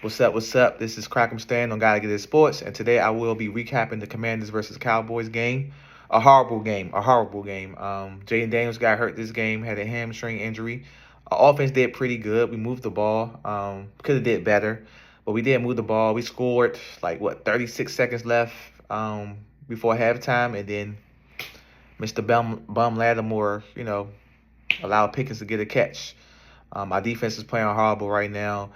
What's up? What's up? This is Crack'em Stan on Gotta Get It Sports, and today I will be recapping the Commanders versus Cowboys game. A horrible game. A horrible game. Jaden Daniels got hurt this game, had a hamstring injury. Our offense did pretty good. We moved the ball. Could have did better, but we did move the ball. We scored like 36 seconds left before halftime, and then Mr. Bum Lattimore, allowed Pickens to get a catch. Our defense is playing horrible right now.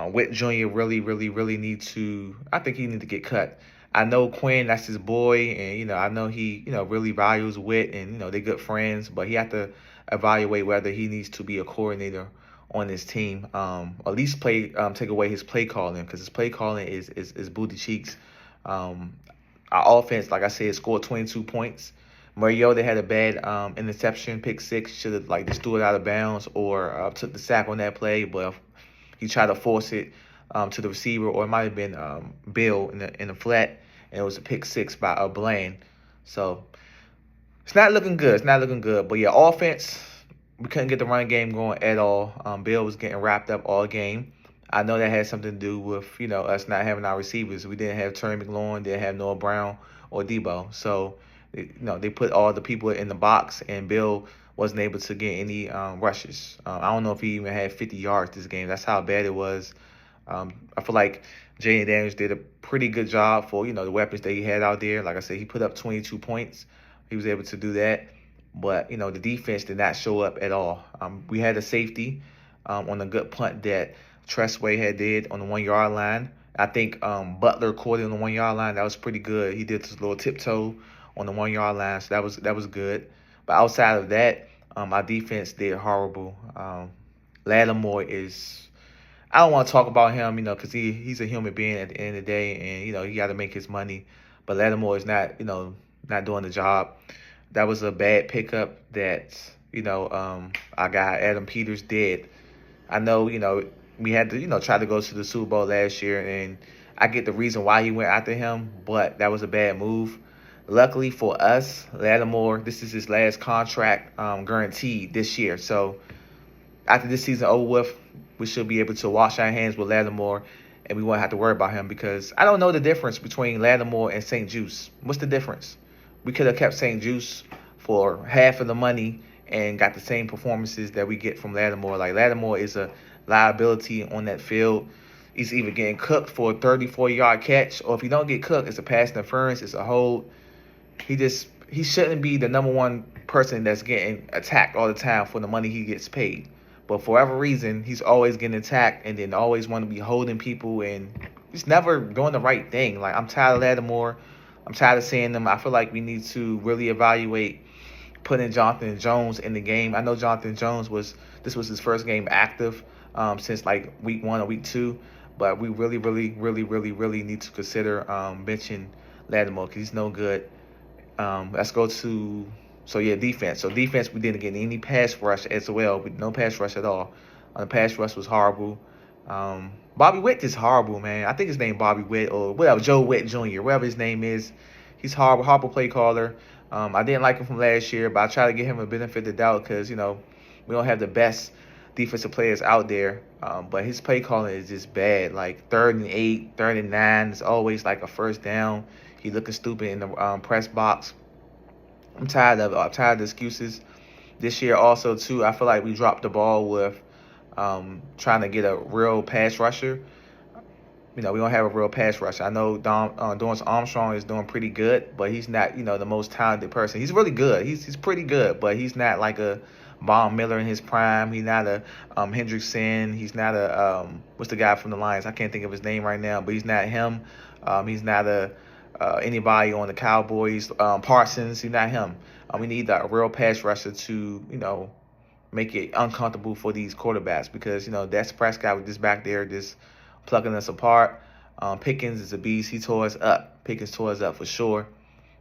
Witt Jr. really need to. I think he need to get cut. I know Quinn, that's his boy, and I know he, really values Witt, and they're good friends. But he have to evaluate whether he needs to be a coordinator on his team. At least take away his play calling because his play calling is booty cheeks. Our offense, like I said, scored 22 points. Mariota had a bad interception, pick six. Should have just threw it out of bounds or took the sack on that play, but he tried to force it to the receiver, or it might have been Bill in the flat, and it was a pick six by Bland. So it's not looking good. It's not looking good. But yeah, offense, we couldn't get the run game going at all. Bill was getting wrapped up all game. I know that had something to do with us not having our receivers. We didn't have Terry McLaurin, didn't have Noah Brown or Debo. So they put all the people in the box, and Bill wasn't able to get any rushes. I don't know if he even had 50 yards this game. That's how bad it was. I feel like Jaden Daniels did a pretty good job for the weapons that he had out there. Like I said, he put up 22 points. He was able to do that. But the defense did not show up at all. We had a safety on a good punt that Tressway had did on the 1 yard line. I think Butler caught it on the 1 yard line. That was pretty good. He did this little tiptoe on the 1 yard line, so that was good. But outside of that, our defense did horrible. Lattimore is, I don't want to talk about him, because he's a human being at the end of the day, and he got to make his money. But Lattimore is not, not doing the job. That was a bad pickup that our guy Adam Peters did. I know, we had to, try to go to the Super Bowl last year, and I get the reason why he went after him, but that was a bad move. Luckily for us, Lattimore, this is his last contract guaranteed this year. So after this season over with, we should be able to wash our hands with Lattimore, and we won't have to worry about him because I don't know the difference between Lattimore and St. Juice. What's the difference? We could have kept St. Juice for half of the money and got the same performances that we get from Lattimore. Like, Lattimore is a liability on that field. He's either getting cooked for a 34-yard catch, or if he don't get cooked, it's a pass interference, it's a hold. He shouldn't be the number one person that's getting attacked all the time for the money he gets paid. But for whatever reason, he's always getting attacked and then always want to be holding people, and he's never doing the right thing. Like, I'm tired of Lattimore. I'm tired of seeing them. I feel like we need to really evaluate putting Jonathan Jones in the game. I know Jonathan Jones this was his first game active since like week 1 or week 2, but we really need to consider benching Lattimore because he's no good. Let's go to defense. So defense, we didn't get any pass rush as well. No pass rush at all. The pass rush was horrible. Bobby Witt is horrible, man. I think his name Bobby Witt or whatever, Joe Witt Jr., whatever his name is. He's horrible play caller. I didn't like him from last year, but I try to give him a benefit of the doubt because, we don't have the best defensive players out there. But his play calling is just bad. Like 3rd and 8, 3rd and 9, it's always like a first down. He looking stupid in the press box. I'm tired of it. I'm tired of the excuses. This year also, too, I feel like we dropped the ball with trying to get a real pass rusher. We don't have a real pass rusher. I know Dorrance Armstrong is doing pretty good, but he's not, the most talented person. He's really good. He's pretty good, but he's not like a Von Miller in his prime. He's not a Hendrickson. He's not a what's the guy from the Lions? I can't think of his name right now, but he's not him. He's not anybody on the Cowboys. Parsons. He's not him. We need a real pass rusher to make it uncomfortable for these quarterbacks because Dak Prescott was just back there just plucking us apart. Pickens is a beast. He tore us up. Pickens tore us up for sure.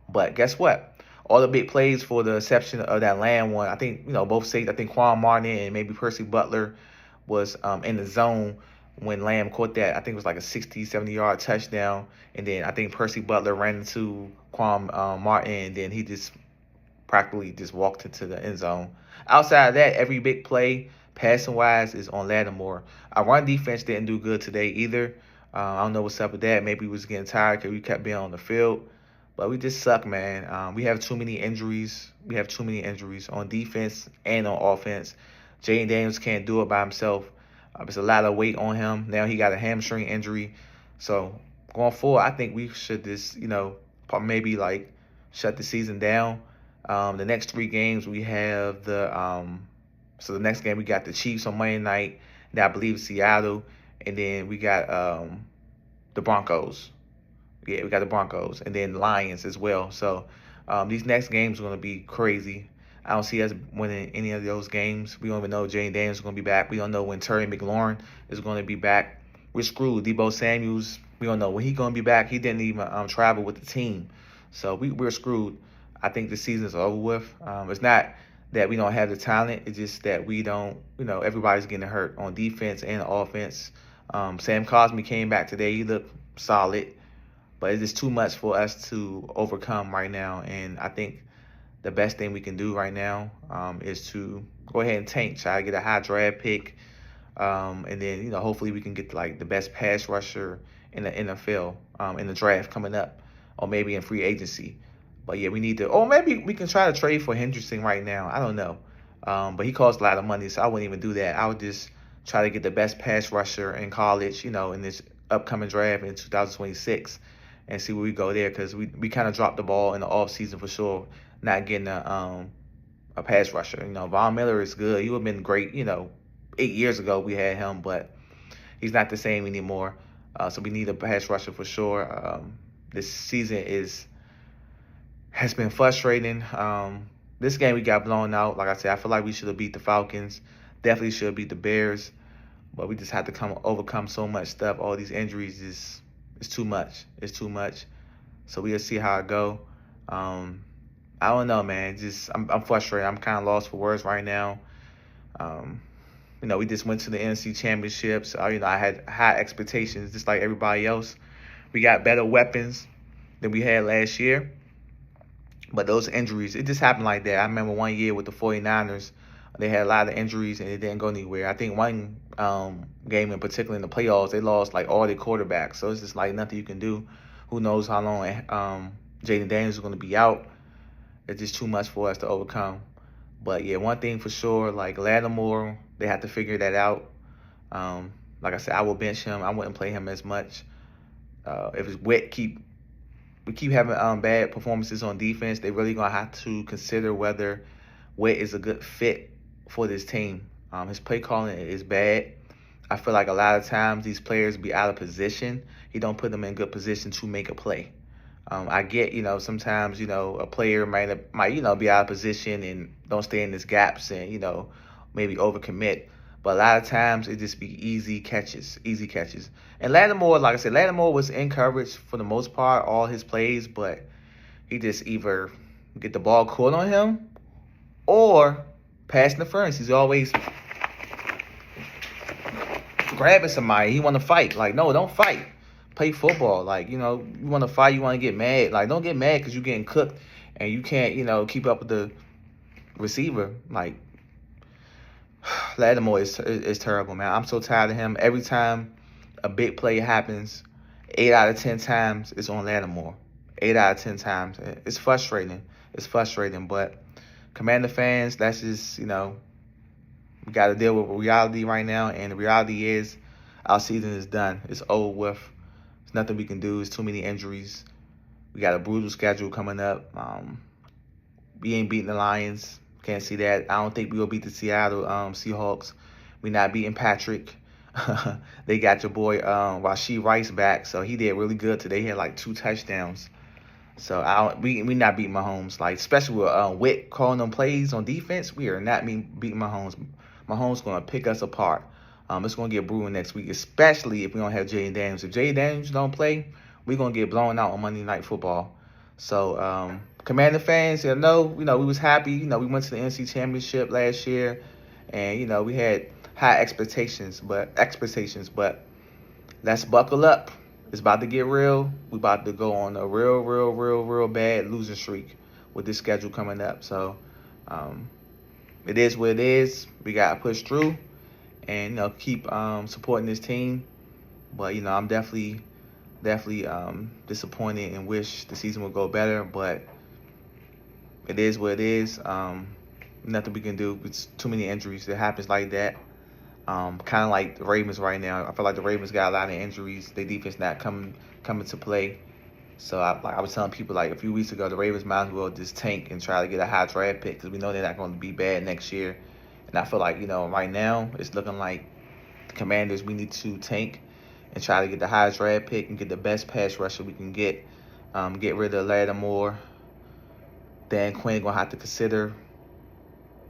But guess what? All the big plays for the exception of that Lamb one, I think, both safeties, I think Quan Martin and maybe Percy Butler was in the zone when Lamb caught that. I think it was like a 60, 70-yard touchdown. And then I think Percy Butler ran into Quan Martin, and then he just practically just walked into the end zone. Outside of that, every big play, Passing wise is on Lattimore. Our run defense didn't do good today either. I don't know what's up with that. Maybe we was getting tired because we kept being on the field. But we just suck, man. We have too many injuries. We have too many injuries on defense and on offense. Jaden Daniels can't do it by himself. There's a lot of weight on him. Now he got a hamstring injury. So going forward, I think we should just, maybe like shut the season down. The next 3 games we have so the next game we got the Chiefs on Monday night. Then I believe Seattle, and then we got the Broncos. Yeah, we got the Broncos, and then Lions as well. So these next games are going to be crazy. I don't see us winning any of those games. We don't even know if Jane Daniels is going to be back. We don't know when Terry McLaurin is going to be back. We're screwed. Debo Samuels, we don't know when he's going to be back. He didn't even travel with the team. So we're screwed. I think the season's over with. It's not that we don't have the talent. It's just that we don't, everybody's getting hurt on defense and offense. Sam Cosmi came back today. He looked solid. But it's just too much for us to overcome right now. And I think the best thing we can do right now is to go ahead and tank, try to get a high draft pick. And then, hopefully we can get like the best pass rusher in the NFL in the draft coming up, or maybe in free agency. But yeah, we need to, or maybe we can try to trade for Henderson right now. I don't know. But he costs a lot of money, so I wouldn't even do that. I would just try to get the best pass rusher in college, in this upcoming draft in 2026. And see where we go there, because we kind of dropped the ball in the offseason for sure, not getting a pass rusher. Von Miller is good. He would have been great, 8 years ago we had him, but he's not the same anymore. So we need a pass rusher for sure. This season has been frustrating. This game we got blown out. Like I said, I feel like we should have beat the Falcons. Definitely should have beat the Bears. But we just had to overcome so much stuff. All these injuries it's too much. It's too much. So we'll see how it go. I don't know, man. I'm frustrated. I'm kind of lost for words right now. We just went to the NFC Championships. I had high expectations, just like everybody else. We got better weapons than we had last year. But those injuries, it just happened like that. I remember one year with the 49ers, they had a lot of injuries and it didn't go anywhere. I think one game in particular in the playoffs, they lost like all their quarterbacks. So it's just like nothing you can do. Who knows how long Jaden Daniels is going to be out. It's just too much for us to overcome. But yeah, one thing for sure, like Lattimore, they have to figure that out. Like I said, I will bench him. I wouldn't play him as much. If it's we keep having bad performances on defense, they really gonna have to consider whether Witt is a good fit for this team. His play calling is bad. I feel like a lot of times these players be out of position. He don't put them in good position to make a play. I get, sometimes, a player might be out of position and don't stay in his gaps and, maybe overcommit. But a lot of times it just be easy catches. And Lattimore, like I said, Lattimore was in coverage for the most part, all his plays, but he just either get the ball caught on him or pass interference. He's always grabbing somebody. He want to fight. Like, no, don't fight. Play football. Like, you want to fight, you want to get mad. Like, don't get mad because you're getting cooked and you can't, keep up with the receiver. Like, Lattimore is terrible, man. I'm so tired of him. Every time a big play happens, 8 out of 10 times it's on Lattimore. 8 out of 10 times. It's frustrating. But Commander fans, that's just, we got to deal with reality right now. And the reality is our season is done. It's over with. There's nothing we can do. There's too many injuries. We got a brutal schedule coming up. We ain't beating the Lions. Can't see that. I don't think we will beat the Seattle Seahawks. We're not beating Patrick. They got your boy Rashee Rice back, so he did really good today. He had like 2 touchdowns. So we not beating Mahomes. Like, especially with Witt calling them plays on defense, we are not beating Mahomes. Mahomes going to pick us apart. It's going to get brutal next week, especially if we don't have Jaden Daniels. If Jaden Daniels don't play, we're going to get blown out on Monday Night Football. So, Commander fans, we was happy. We went to the NFC Championship last year, and, we had high expectations, but let's buckle up. It's about to get real. We about to go on a real bad losing streak with this schedule coming up. So, it is what it is. We got to push through and keep supporting this team. But I'm definitely disappointed and wish the season would go better. But it is what it is. Nothing we can do. It's too many injuries. It happens like that. Kind of like the Ravens right now. I feel like the Ravens got a lot of injuries. Their defense not coming to play. So I was telling people like a few weeks ago, the Ravens might as well just tank and try to get a high draft pick because we know they're not going to be bad next year. And I feel like right now it's looking like the Commanders, we need to tank and try to get the highest draft pick and get the best pass rusher we can get. Get rid of Lattimore. Dan Quinn gonna have to consider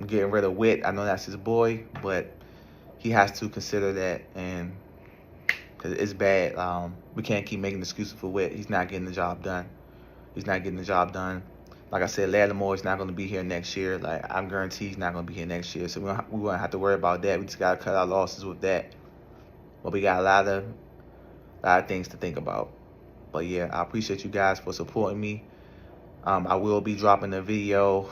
getting rid of Witt. I know that's his boy, but he has to consider that, and because it's bad. We can't keep making excuses for Witt. He's not getting the job done. He's not getting the job done. Like I said, Lattimore is not going to be here next year. Like I'm guaranteed he's not going to be here next year. So we won't have to worry about that. We just got to cut our losses with that. But we got a lot of things to think about. But yeah, I appreciate you guys for supporting me. I will be dropping a video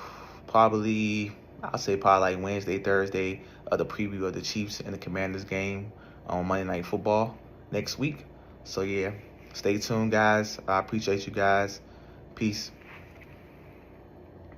I'll say probably like Wednesday, Thursday, of the preview of the Chiefs and the Commanders game on Monday Night Football next week. So yeah, stay tuned, guys. I appreciate you guys. Peace.